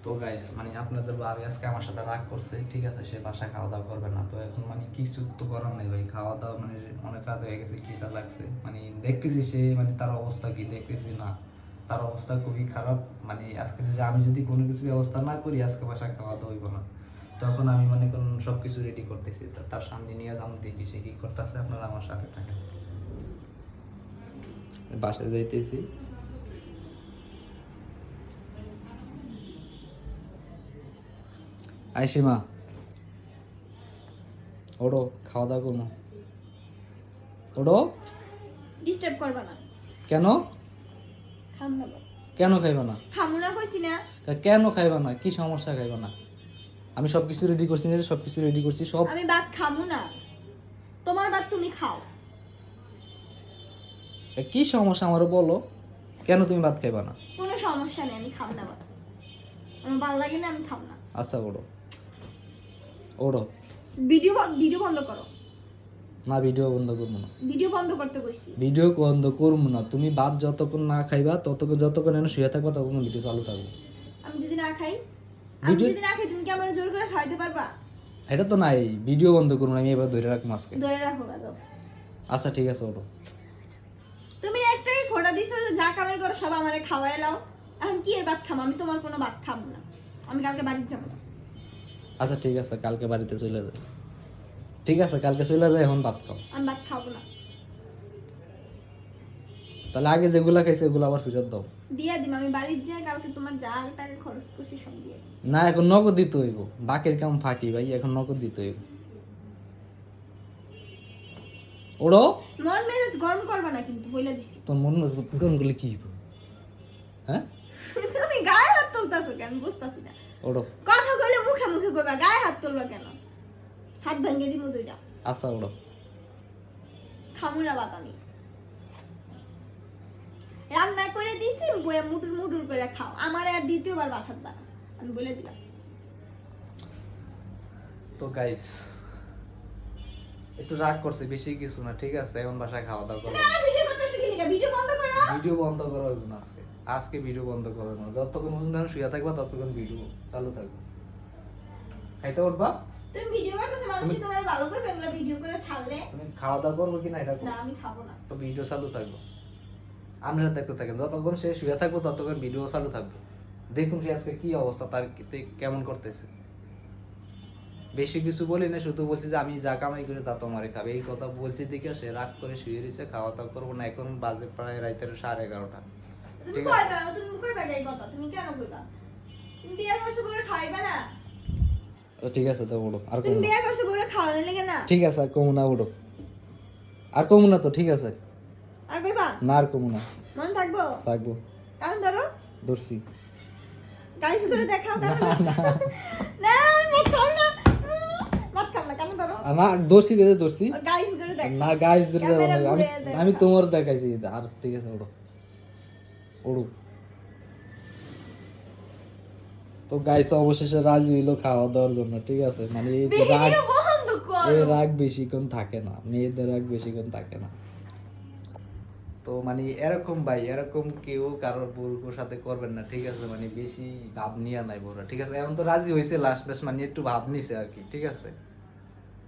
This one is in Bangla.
তো গাইস মানে আপনাদের ভাবি আজকে আমার সাথে রাগ করছে, ঠিক আছে, সে বাসায় খাওয়া দাওয়া করবে না। তো এখন মানে কিছু তো করার নেই ভাই, খাওয়া দাওয়া মানে অনেক রাত হয়ে গেছে, খিদা লাগছে, মানে দেখতেছি সে মানে তার অবস্থা কি দেখতেছি না, তার অবস্থা খুবই খারাপ। মানে আজকে যদি আমি যদি কোনো কিছু ব্যবস্থা না করি আজকে বাসায় খাওয়া দাওয়া হইব না। তখন আমি মানে কোন সব কিছু রেডি করতেছি, তার সামনে নিয়ে যাম, দেখি সে কি করতেছে। আপনারা আমার সাথে থাকেন। বাসায় যাইতেছি। আইসিমা ওড়ো, খাওয়া দাওয়া করবো। ওড়ো। ডিস্টার্ব করবা না। কেন? খাম না বাবা। কেন খাইবা না? খামু না কইছি না। কেন খাইবা না? কি সমস্যা খাইবা না? আমি সব কিছু রেডি করছি, না সব কিছু রেডি করছি সব। আমি ভাত খামু না, তোমার ভাত তুমি খাও। কি সমস্যা আমারও বলো, কেন তুমি ভাত খাইবা না? কোনো সমস্যা নেই, আমি খাম না ভাত। আমার ভালো লাগে না, আমি খাম না। আচ্ছা ওড়ো, ওড়ো। ভিডিও ভিডিও বন্ধ করো। না ভিডিও বন্ধ করবো না। ভিডিও বন্ধ করতে কইছি। ভিডিও বন্ধ করবো না। তুমি ভাত যতক্ষণ না খাইবা ততক্ষণ, যতক্ষণ এনে শুয়ে থাকবা ততক্ষণ ভিডিও চালু থাকবে। আমি যদি না খাই, ভিডিও- তুমি কি আমার জোর করে খাইতে পারবা? এটা তো নাই, ভিডিও বন্ধ করবো না, আমি এবার ধরে রাখবো আজকে। ধরে রাখো গাজো। আচ্ছা ঠিক আছে ওড়ো। তুমি একটাই খোটা দিছো যে যা কামাই করো সব আমারে খাওয়াই লাও। এখন কি এর ভাত খাবো? আমি তোমার কোনো ভাত খাবো না। আমি কালকে বাড়ি যাবো না। আচ্ছা ঠিক আছে, কালকে বাড়িতে চলে যাই। ঠিক আছে কালকে চলে যাই, এখন ভাত খাও। আমি ভাত খাবো না। তাহলে আগে যেগুলা খাইছে এগুলো আবার ফেরত দাও। দিয়ে দিম, আমি বাড়ির যাই কালকে, তোমার যা টাকা খরচ করছি সব দিয়ে দিম। না এখন নগদ দিতে হইব, বাকির কাম ফাঁকি ভাই, এখন নগদ দিতে হইব। ওড়ো। মন মেজাজ গরম করবা না কিন্তু, বইলা দিছি। তোর মন কোন গুলি কি হইব? হ্যাঁ তুমি গায়ে হাত তুলতাছো কেন? বুঝতাছি না। ওড়ো। কথা কইলে মুখে মুখে কইবা, গায়ে হাত তুলবা কেন? হাত ভেঙে দিমু দুইটা। আচ্ছা ওড়ো। খামুরা বাত আমি রান্না করে দিছি, বইয়া মুটুর মুটুর করে খাও। আমার আর দ্বিতীয়বার ভাত হাত বানা, আমি বলে দিলাম। তো গাইস একটু রাগ করছে, বেশি কিছু না, ঠিক আছে, এখন বাসায় খাওয়া দাওয়া করো। তুমি ভিডিও করতেছো কি লিগা? ভিডিও বন্ধ করো। ভিডিও বন্ধ করা হইব না আজকে, আজকে ভিডিও বন্ধ করো না। যতক্ষণ পর্যন্ত আমি শুয়ে থাকবা ততক্ষণ ভিডিও চালু থাকবে। খাইতে উঠবা? তুমি ভিডিও করতেছো, মানুষ তোমার ভালো কইবে এগুলা ভিডিও করে ছাড়লে। তুমি খাওয়া দাওয়া করবো কিনা এটা না করো। আমি খাবো না। তো ভিডিও চালু থাকবে, আপনারা দেখতে থাকেন। যতক্ষণ সে শুয়ে থাকবো ততক্ষণ ভিডিও চালু থাকবে। দেখুন সে আজকে কি অবস্থা, তার কেমন করতেছে। বেশি কিছু বলি না, শুধু বলছি যে আমি যা কামাই করে তা তোমারে খাবে, এই কথা বলছি দেখে সে রাগ করে শুয়ে রয়েছে। খাওয়া দাওয়া করবো না, এখন বাজে প্রায় রাতের 11:30। তুমি ঠিক আছে। কইবা, তুমি কইবা এই কথা, তুমি কেন কইবা? তুমি বিয়ে করছো বলে খাইবা না? ঠিক আছে তো উঠো, আর তুমি কমু না। বিয়ে করছো বলে খাওয়ানোর লাগে না? ঠিক আছে আর কমু না, উঠো। আর কমু না তো, ঠিক আছে। আর কইবা? না আর কমু না, মন থাকবো? থাকবো। কারণ ধরো ধরছি। গাইস করে দেখাও কারণ না মত খাও না, মত খাও না কারণ ধরো না ধরছি, দে ধরছি। গাইস করে দেখাও না গাইস ধরে যাবো ক্যামেরা না। ঘুরে আমি দেখাও। আমি তোমার দেখাইছি আর, ঠিক আছে ওঠো, ওড়ো। তো গাইস অবশেষে রাজি হইলো খাওয়া দাওয়ার জন্য, ঠিক আছে। মানে এই যে রাগ, ভিডিও বন্ধ এই করো। রাগ বেশিক্ষণ থাকে না, মেয়েদের রাগ বেশিক্ষণ থাকে না। তো মানে এরকম ভাই, এরকম কেউ কারোর বউর সাথে করবেন না, ঠিক আছে। মানে বেশি ভাব নিয়ে নাই বউরা, ঠিক আছে। এখন তো রাজি হয়েছে লাস্ট বেশ, মানে একটু ভাব নিছে আর কি, ঠিক আছে।